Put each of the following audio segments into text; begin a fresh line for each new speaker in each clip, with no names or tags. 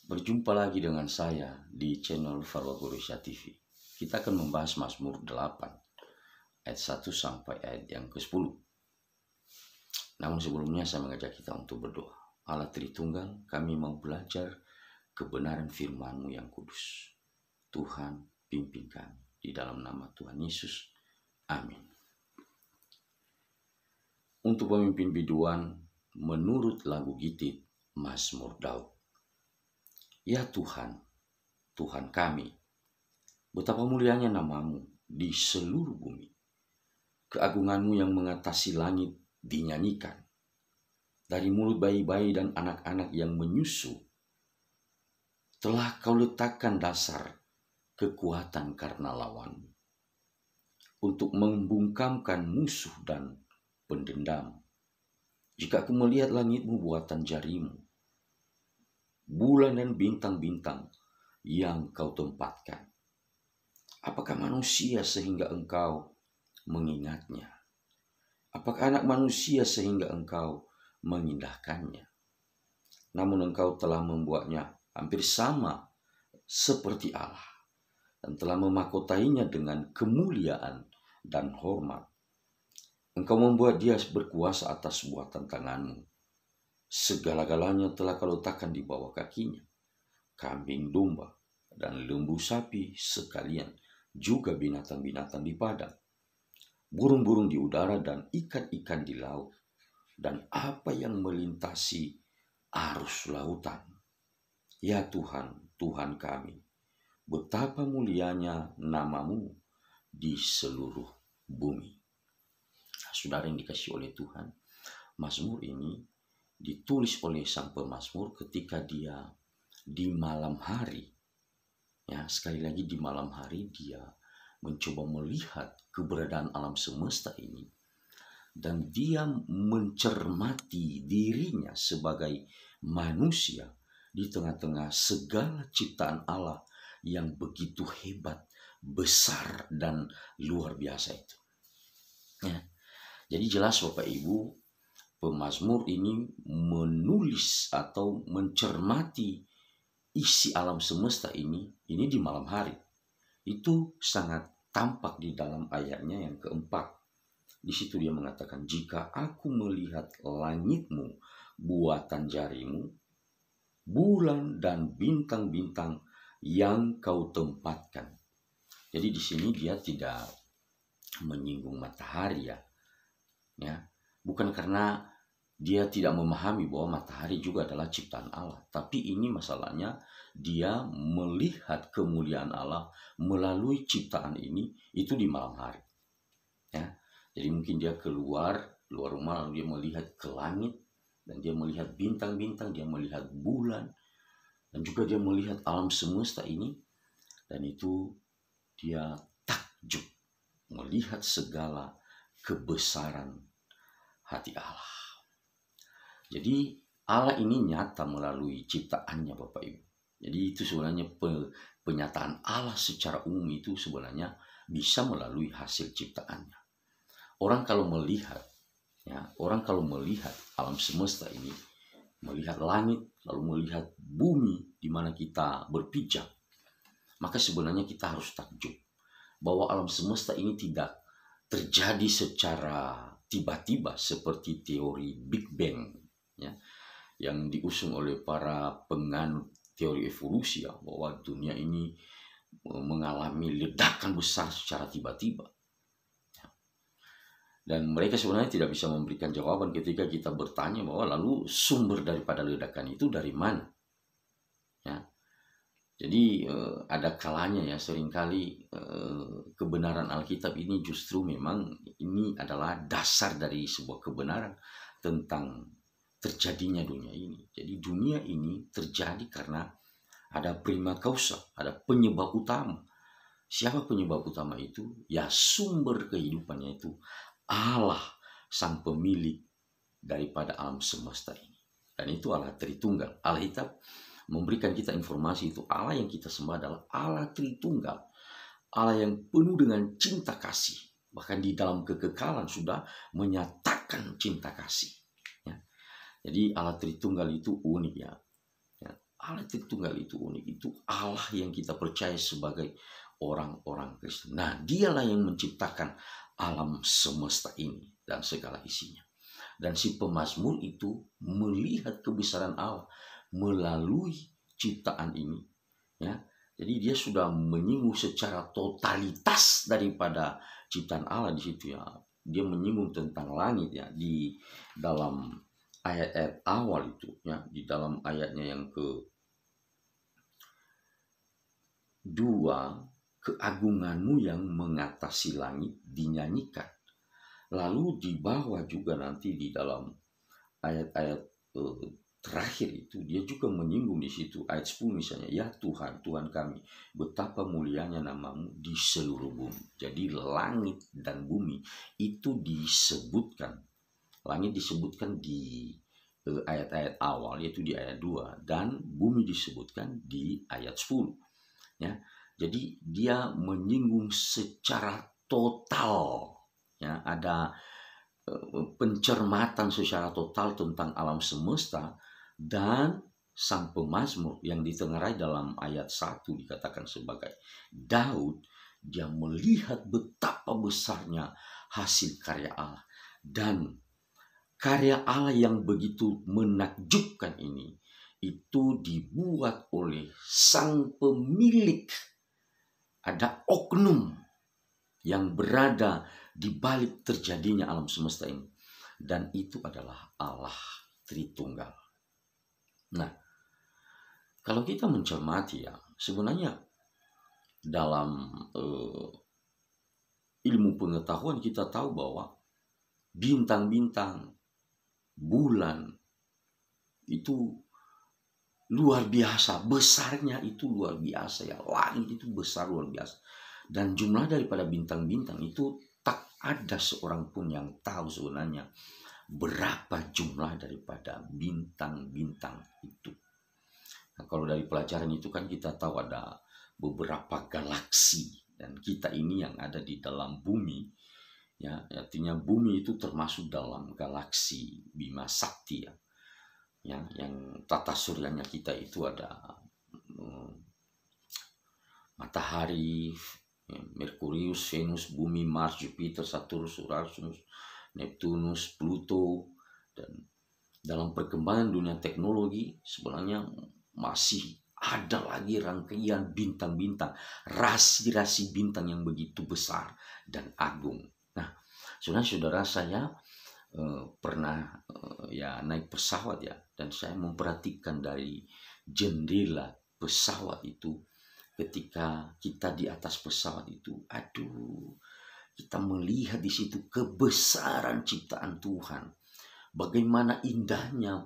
Berjumpa lagi dengan saya di channel Farwa Gurusya TV. Kita akan membahas Mazmur 8 ayat 1 sampai ayat yang ke-10. Namun sebelumnya saya mengajak kita untuk berdoa. Allah Tritunggal, kami mau belajar kebenaran firman-Mu yang kudus. Tuhan, pimpin kami di dalam nama Tuhan Yesus. Amin. Untuk pemimpin biduan menurut lagu Gitit Mazmur Daud. Ya Tuhan, Tuhan kami, betapa mulianya nama-Mu di seluruh bumi. Keagungan-Mu yang mengatasi langit dinyanyikan. Dari mulut bayi-bayi dan anak-anak yang menyusu, telah Kau letakkan dasar kekuatan karena lawan-Mu, untuk membungkamkan musuh dan pendendam. Jika aku melihat langit-Mu buatan jari-Mu, bulan dan bintang-bintang yang Kau tempatkan, apakah manusia sehingga Engkau mengingatnya? Apakah anak manusia sehingga Engkau mengindahkannya? Namun Engkau telah membuatnya hampir sama seperti Allah, dan telah memakotainya dengan kemuliaan dan hormat. Engkau membuat dia berkuasa atas buatan tangan-Mu. Segala-galanya telah Kau letakkan di bawah kakinya. Kambing domba dan lembu sapi sekalian, juga binatang-binatang di padang, burung-burung di udara dan ikan-ikan di laut, dan apa yang melintasi arus lautan. Ya Tuhan, Tuhan kami, betapa mulianya nama-Mu di seluruh bumi. Nah, saudara yang dikasihi oleh Tuhan, Mazmur ini ditulis oleh sang pemazmur ketika dia di malam hari. Ya, sekali lagi di malam hari dia mencoba melihat keberadaan alam semesta ini, dan dia mencermati dirinya sebagai manusia di tengah-tengah segala ciptaan Allah yang begitu hebat, besar, dan luar biasa itu. Ya. Jadi jelas Bapak Ibu, pemazmur ini menulis atau mencermati isi alam semesta ini di malam hari. Itu sangat tampak di dalam ayatnya yang keempat. Di situ dia mengatakan, jika aku melihat langit-Mu buatan jari-Mu, bulan dan bintang-bintang yang Kau tempatkan. Jadi di sini dia tidak menyinggung matahari, ya, bukan karena dia tidak memahami bahwa matahari juga adalah ciptaan Allah, tapi ini masalahnya dia melihat kemuliaan Allah melalui ciptaan ini itu di malam hari. Ya, jadi mungkin dia keluar rumah lalu dia melihat ke langit, dan dia melihat bintang-bintang, dia melihat bulan, dan juga dia melihat alam semesta ini, dan itu dia takjub melihat segala kebesaran hati Allah. Jadi Allah ini nyata melalui ciptaannya Bapak Ibu. Jadi itu sebenarnya penyataan Allah secara umum itu sebenarnya bisa melalui hasil ciptaannya. Orang kalau melihat alam semesta ini, melihat langit, lalu melihat bumi di mana kita berpijak, maka sebenarnya kita harus takjub bahwa alam semesta ini tidak terjadi secara tiba-tiba seperti teori Big Bang, ya, yang diusung oleh para penganut teori evolusi, ya, bahwa dunia ini mengalami ledakan besar secara tiba-tiba. Dan mereka sebenarnya tidak bisa memberikan jawaban ketika kita bertanya bahwa lalu sumber daripada ledakan itu dari mana. Ya. Jadi ada kalanya ya seringkali kebenaran Alkitab ini justru memang ini adalah dasar dari sebuah kebenaran tentang terjadinya dunia ini. Jadi dunia ini terjadi karena ada prima causa, ada penyebab utama. Siapa penyebab utama itu? Ya, sumber kehidupannya itu Allah, sang pemilik daripada alam semesta ini. Dan itu Allah Tritunggal. Alkitab memberikan kita informasi itu Allah yang kita sembah adalah Allah Tritunggal, Allah yang penuh dengan cinta kasih, bahkan di dalam kekekalan sudah menyatakan cinta kasih, ya. Jadi Allah Tritunggal itu unik, ya. Allah Tritunggal itu unik, itu Allah yang kita percaya sebagai orang-orang Kristen. Nah, dialah yang menciptakan alam semesta ini dan segala isinya. Dan si pemazmur itu melihat kebesaran Allah melalui ciptaan ini. Ya, jadi dia sudah menyinggung secara totalitas daripada ciptaan Allah di situ ya. Dia menyinggung tentang langit ya di dalam ayat-ayat awal itu ya, di dalam ayatnya yang kedua, keagunganmu yang mengatasi langit dinyanyikan. Lalu di bawah juga nanti di dalam ayat-ayat terakhir itu dia juga menyinggung di situ ayat 10 misalnya, ya Tuhan, Tuhan kami, betapa mulianya namamu di seluruh bumi. Jadi langit dan bumi itu disebutkan. Langit disebutkan di ayat-ayat awal, yaitu di ayat 2, dan bumi disebutkan di ayat 10. Ya, jadi dia menyinggung secara total. Ya, ada pencermatan secara total tentang alam semesta, dan sang pemazmur yang ditengarai dalam ayat 1 dikatakan sebagai Daud, dia melihat betapa besarnya hasil karya Allah. Dan karya Allah yang begitu menakjubkan ini, itu dibuat oleh sang pemilik. Ada oknum yang berada di balik terjadinya alam semesta ini. Dan itu adalah Allah Tritunggal. Nah, kalau kita mencermati ya, sebenarnya dalam ilmu pengetahuan kita tahu bahwa bintang-bintang, bulan, itu luar biasa, besarnya itu luar biasa ya, langit itu besar luar biasa. Dan jumlah daripada bintang-bintang itu tak ada seorang pun yang tahu sebenarnya berapa jumlah daripada bintang-bintang itu. Nah, kalau dari pelajaran itu kan kita tahu ada beberapa galaksi, dan kita ini yang ada di dalam bumi, ya artinya bumi itu termasuk dalam galaksi Bima Sakti ya. Yang tata suryanya kita itu ada matahari, Merkurius, Venus, Bumi, Mars, Jupiter, Saturnus, Uranus, Neptunus, Pluto. Dan dalam perkembangan dunia teknologi sebenarnya masih ada lagi rangkaian bintang-bintang, rasi-rasi bintang yang begitu besar dan agung. Nah, saudara-saudara, saya pernah ya naik pesawat ya, dan saya memperhatikan dari jendela pesawat itu. Ketika kita di atas pesawat itu, aduh, kita melihat di situ kebesaran ciptaan Tuhan. Bagaimana indahnya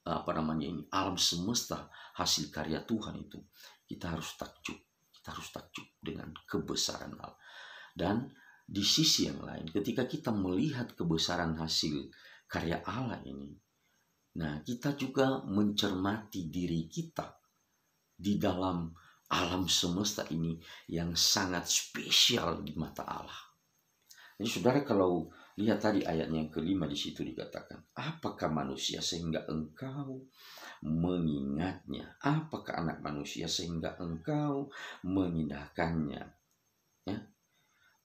alam semesta, hasil karya Tuhan itu. Kita harus takjub dengan kebesaran Allah. Dan di sisi yang lain, ketika kita melihat kebesaran hasil karya Allah ini, nah kita juga mencermati diri kita di dalam alam semesta ini yang sangat spesial di mata Allah. Jadi saudara, kalau lihat tadi ayatnya yang kelima, di situ dikatakan, apakah manusia sehingga engkau mengingatnya? Apakah anak manusia sehingga engkau mengindahkannya? Ya.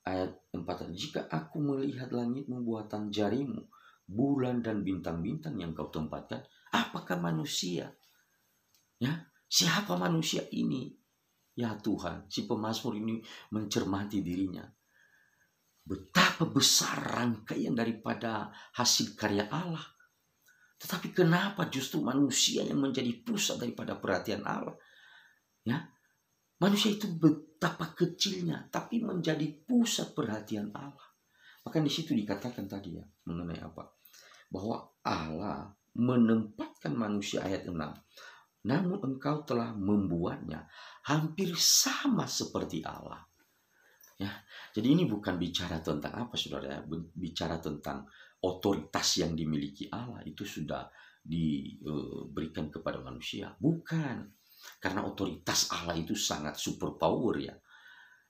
Ayat 4, jika aku melihat langitmu buatan jarimu, bulan dan bintang-bintang yang kau tempatkan, apakah manusia? Ya, siapa manusia ini? Ya Tuhan, si pemazmur ini mencermati dirinya. Betapa besar rangkaian daripada hasil karya Allah. Tetapi kenapa justru manusia yang menjadi pusat daripada perhatian Allah? Ya, manusia itu betapa kecilnya, tapi menjadi pusat perhatian Allah. Bahkan di situ dikatakan tadi ya, mengenai apa? Bahwa Allah menempatkan manusia, ayat 6. Namun engkau telah membuatnya hampir sama seperti Allah. Ya, jadi ini bukan bicara tentang apa, saudara, bicara tentang otoritas yang dimiliki Allah itu sudah diberikan kepada manusia. Bukan, karena otoritas Allah itu sangat super power ya.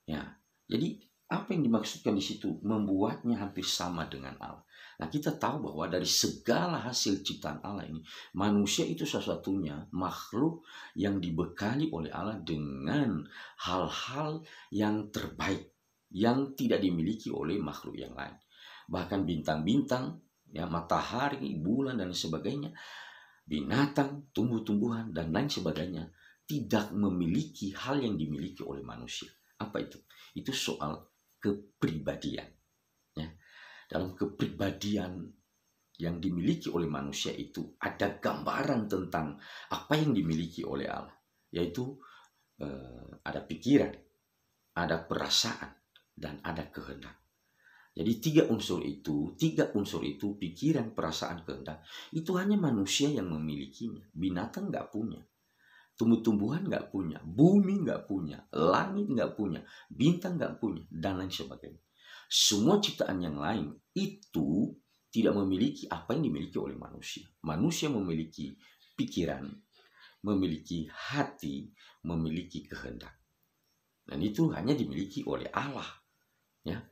Ya, jadi apa yang dimaksudkan di situ? Membuatnya hampir sama dengan Allah. Nah, kita tahu bahwa dari segala hasil ciptaan Allah ini, manusia itu satu-satunya makhluk yang dibekali oleh Allah dengan hal-hal yang terbaik, yang tidak dimiliki oleh makhluk yang lain. Bahkan bintang-bintang, ya, matahari, bulan, dan sebagainya, binatang, tumbuh-tumbuhan, dan lain sebagainya, tidak memiliki hal yang dimiliki oleh manusia. Apa itu? Itu soal kepribadian. Ya. Dalam kepribadian yang dimiliki oleh manusia itu ada gambaran tentang apa yang dimiliki oleh Allah, yaitu ada pikiran, ada perasaan, dan ada kehendak. Jadi tiga unsur itu, pikiran, perasaan, kehendak, itu hanya manusia yang memilikinya. Binatang nggak punya, tumbuh-tumbuhan nggak punya, bumi nggak punya, langit nggak punya, bintang nggak punya, dan lain sebagainya. Semua ciptaan yang lain itu tidak memiliki apa yang dimiliki oleh manusia. Manusia memiliki pikiran, memiliki hati, memiliki kehendak. Dan itu hanya dimiliki oleh Allah. Ya.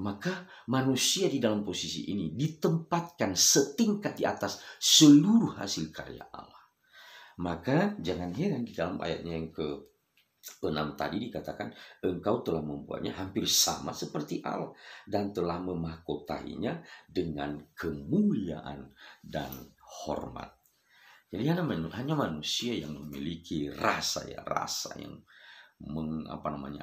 Maka manusia di dalam posisi ini ditempatkan setingkat di atas seluruh hasil karya Allah. Maka jangan heran di dalam ayatnya yang ke-6 tadi dikatakan, engkau telah membuatnya hampir sama seperti Allah dan telah memahkotainya dengan kemuliaan dan hormat. Jadi hanya manusia yang memiliki rasa yang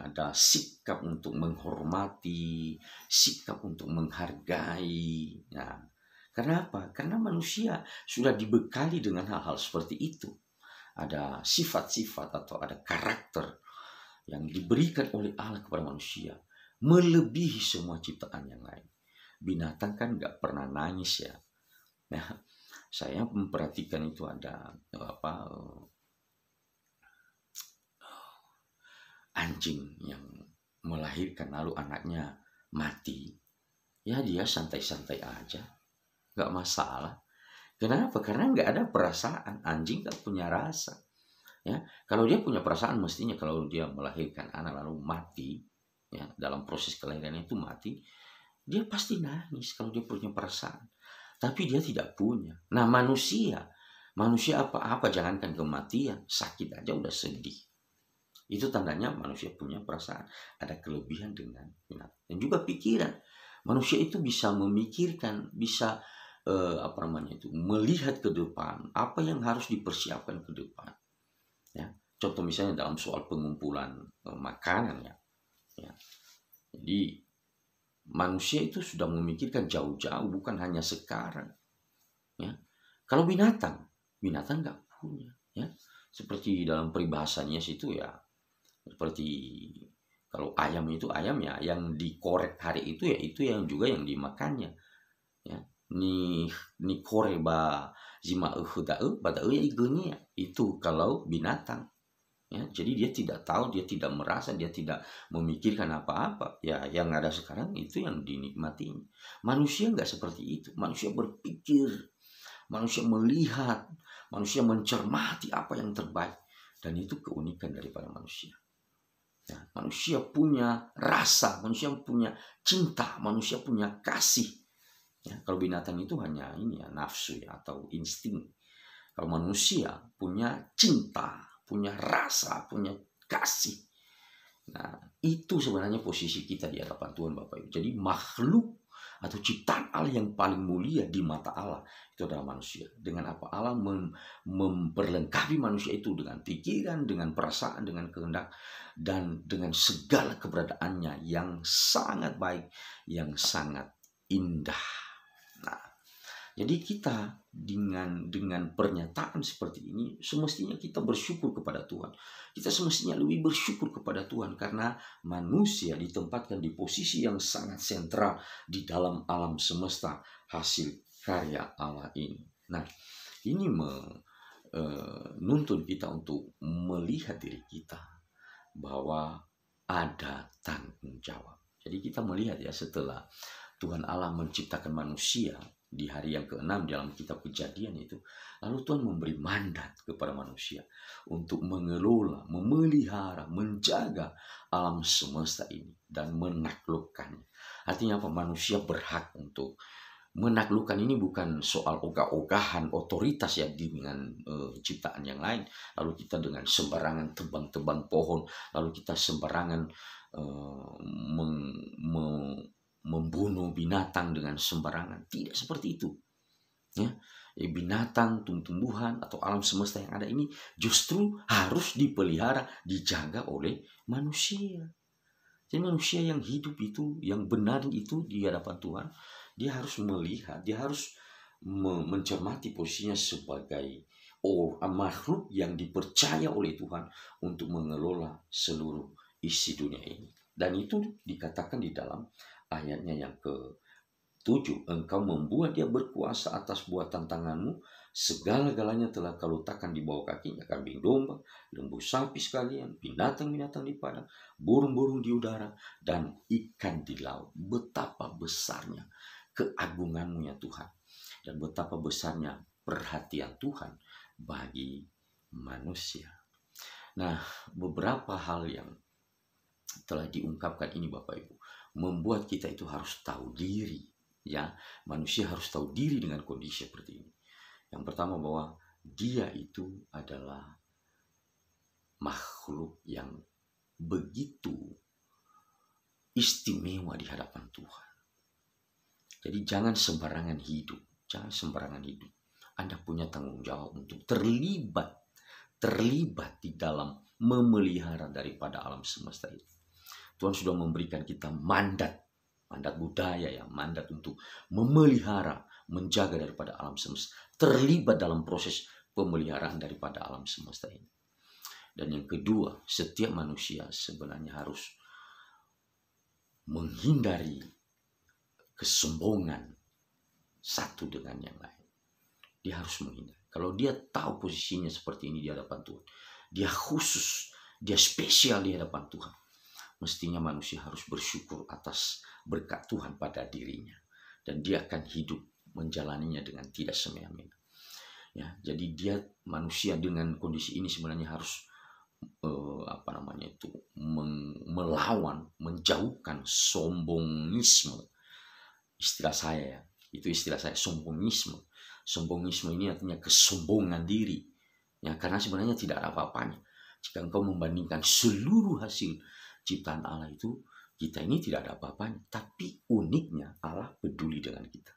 ada sikap untuk menghormati, sikap untuk menghargai. Nah, karena apa? Karena manusia sudah dibekali dengan hal-hal seperti itu. Ada sifat-sifat atau ada karakter yang diberikan oleh Allah kepada manusia melebihi semua ciptaan yang lain. Binatang kan nggak pernah nangis ya. Nah, saya memperhatikan itu ada anjing yang melahirkan lalu anaknya mati, ya dia santai-santai aja, nggak masalah. Kenapa? Karena nggak ada perasaan. Anjing nggak punya rasa. Ya, kalau dia punya perasaan mestinya kalau dia melahirkan anak lalu mati, ya dalam proses kelahiran itu mati, dia pasti nangis kalau dia punya perasaan. Tapi dia tidak punya. Nah manusia apa-apa jangankan kematian, sakit aja udah sedih. Itu tandanya manusia punya perasaan, ada kelebihan dengan binatang. Dan juga pikiran. Manusia itu bisa memikirkan, bisa melihat ke depan, apa yang harus dipersiapkan ke depan. Ya, contoh misalnya dalam soal pengumpulan makanan ya. Jadi manusia itu sudah memikirkan jauh-jauh, bukan hanya sekarang. Ya, kalau binatang nggak punya. Ya, seperti dalam peribahasanya situ ya. Seperti kalau ayam ya yang dikorek hari itu ya itu yang juga yang dimakannya. Ya, ni kore ba zima huda'u bada'u ya igunya itu kalau binatang. Ya, jadi dia tidak tahu, dia tidak merasa, dia tidak memikirkan apa-apa. Ya, yang ada sekarang itu yang dinikmatinya. Manusia nggak seperti itu. Manusia berpikir, manusia melihat, manusia mencermati apa yang terbaik. Dan itu keunikan daripada manusia. Ya, manusia punya rasa, manusia punya cinta, manusia punya kasih. Ya, kalau binatang itu hanya nafsu ya atau insting. Kalau manusia punya cinta, punya rasa, punya kasih. Nah, itu sebenarnya posisi kita di hadapan Tuhan Bapak Ibu. Jadi makhluk atau ciptaan Allah yang paling mulia di mata Allah itu adalah manusia. Dengan apa Allah memperlengkapi manusia itu dengan pikiran, dengan perasaan, dengan kehendak, dan dengan segala keberadaannya yang sangat baik, yang sangat indah. Nah, jadi kita dengan pernyataan seperti ini semestinya kita bersyukur kepada Tuhan. Kita semestinya lebih bersyukur kepada Tuhan karena manusia ditempatkan di posisi yang sangat sentral di dalam alam semesta hasil karya Allah ini. Nah, ini menuntun kita untuk melihat diri kita bahwa ada tanggung jawab. Jadi kita melihat ya setelah Tuhan Allah menciptakan manusia di hari yang ke-6 dalam kitab Kejadian itu, lalu Tuhan memberi mandat kepada manusia untuk mengelola, memelihara, menjaga alam semesta ini dan menaklukkannya. Artinya apa? Manusia berhak untuk Menaklukkan ini bukan soal ogah-ogahan otoritas ya dengan ciptaan yang lain. Lalu kita dengan sembarangan tebang-tebang pohon, lalu kita sembarangan membunuh binatang dengan sembarangan. Tidak seperti itu. Ya, binatang, tumbuhan atau alam semesta yang ada ini justru harus dipelihara, dijaga oleh manusia. Jadi manusia yang hidup itu, yang benar itu di hadapan Tuhan, dia harus melihat, dia harus mencermati posisinya sebagai makhluk yang dipercaya oleh Tuhan untuk mengelola seluruh isi dunia ini. Dan itu dikatakan di dalam ayatnya yang ke-7, engkau membuat dia berkuasa atas buatan tanganmu, segala-galanya telah kau letakkan di bawah kakinya, kambing domba, lembu sapi sekalian, binatang-binatang di padang, burung-burung di udara, dan ikan di laut. Betapa besarnya keagunganmu ya Tuhan, dan betapa besarnya perhatian Tuhan bagi manusia. Nah, beberapa hal yang telah diungkapkan ini Bapak Ibu, membuat kita itu harus tahu diri. Ya, manusia harus tahu diri dengan kondisi seperti ini. Yang pertama bahwa dia itu adalah makhluk yang begitu istimewa di hadapan Tuhan. Jadi jangan sembarangan hidup, jangan sembarangan hidup. Anda punya tanggung jawab untuk terlibat di dalam memelihara daripada alam semesta itu. Tuhan sudah memberikan kita mandat budaya ya, mandat untuk memelihara, menjaga daripada alam semesta, terlibat dalam proses pemeliharaan daripada alam semesta ini. Dan yang kedua, setiap manusia sebenarnya harus menghindari kesombongan satu dengan yang lain. Dia harus menghindari. Kalau dia tahu posisinya seperti ini di hadapan Tuhan, dia khusus, dia spesial di hadapan Tuhan, mestinya manusia harus bersyukur atas berkat Tuhan pada dirinya, dan dia akan hidup menjalaninya dengan tidak semena-mena. Ya, jadi dia manusia dengan kondisi ini sebenarnya harus melawan, menjauhkan sombongisme. Istilah saya ya, itu istilah saya, sombongisme. Sombongisme ini artinya kesombongan diri. Ya, karena sebenarnya tidak ada apa-apanya. Jika engkau membandingkan seluruh hasil ciptaan Allah itu, kita ini tidak ada apa-apanya. Tapi uniknya Allah peduli dengan kita.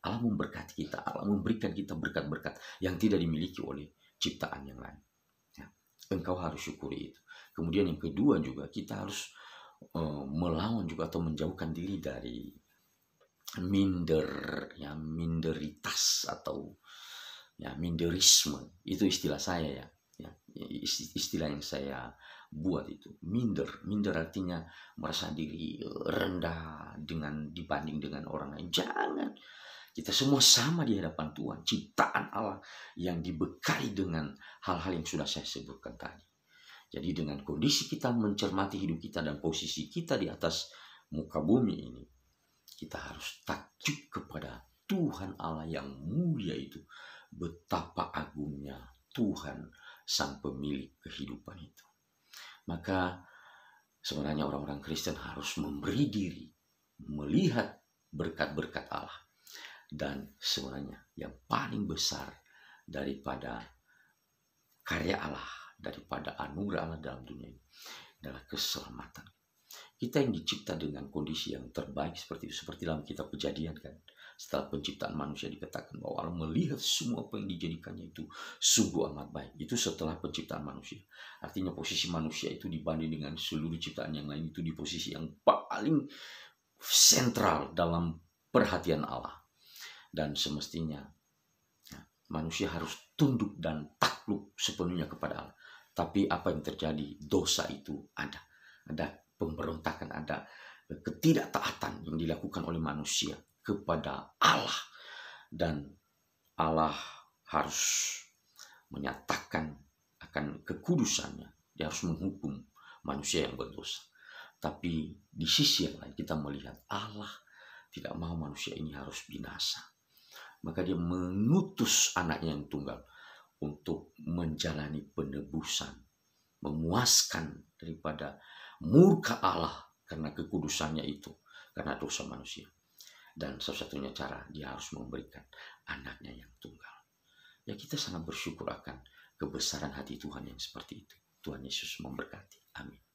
Allah memberkati kita. Allah memberikan kita berkat-berkat yang tidak dimiliki oleh ciptaan yang lain. Ya, engkau harus syukuri itu. Kemudian yang kedua juga, kita harus melawan juga atau menjauhkan diri dari minderitas atau ya minderisme. Itu istilah saya ya. Istilah yang saya buat itu, minder artinya merasa diri rendah dibanding dengan orang lain. Jangan, kita semua sama di hadapan Tuhan, ciptaan Allah yang dibekali dengan hal-hal yang sudah saya sebutkan tadi. Jadi dengan kondisi kita mencermati hidup kita dan posisi kita di atas muka bumi ini, kita harus takjub kepada Tuhan Allah yang mulia itu. Betapa agungnya Tuhan sang pemilik kehidupan itu. Maka sebenarnya orang-orang Kristen harus memberi diri, melihat berkat-berkat Allah. Dan sebenarnya yang paling besar daripada karya Allah, daripada anugerah Allah dalam dunia ini adalah keselamatan. Kita yang dicipta dengan kondisi yang terbaik seperti itu. Seperti dalam kitab Kejadian kan. Setelah penciptaan manusia dikatakan bahwa Allah melihat semua apa yang dijadikannya itu sungguh amat baik. Itu setelah penciptaan manusia. Artinya posisi manusia itu dibanding dengan seluruh ciptaan yang lain itu di posisi yang paling sentral dalam perhatian Allah. Dan semestinya manusia harus tunduk dan takluk sepenuhnya kepada Allah. Tapi apa yang terjadi? Dosa itu ada pemberontakan, ada ketidaktaatan yang dilakukan oleh manusia kepada Allah. Dan Allah harus menyatakan akan kekudusannya. Dia harus menghukum manusia yang berdosa. Tapi di sisi yang lain kita melihat Allah tidak mau manusia ini harus binasa. Maka dia mengutus anaknya yang tunggal untuk menjalani penebusan, memuaskan daripada murka Allah karena kekudusannya itu, karena dosa manusia. Dan satu-satunya cara dia harus memberikan anaknya yang tunggal. Ya, kita sangat bersyukur akan kebesaran hati Tuhan yang seperti itu. Tuhan Yesus memberkati. Amin.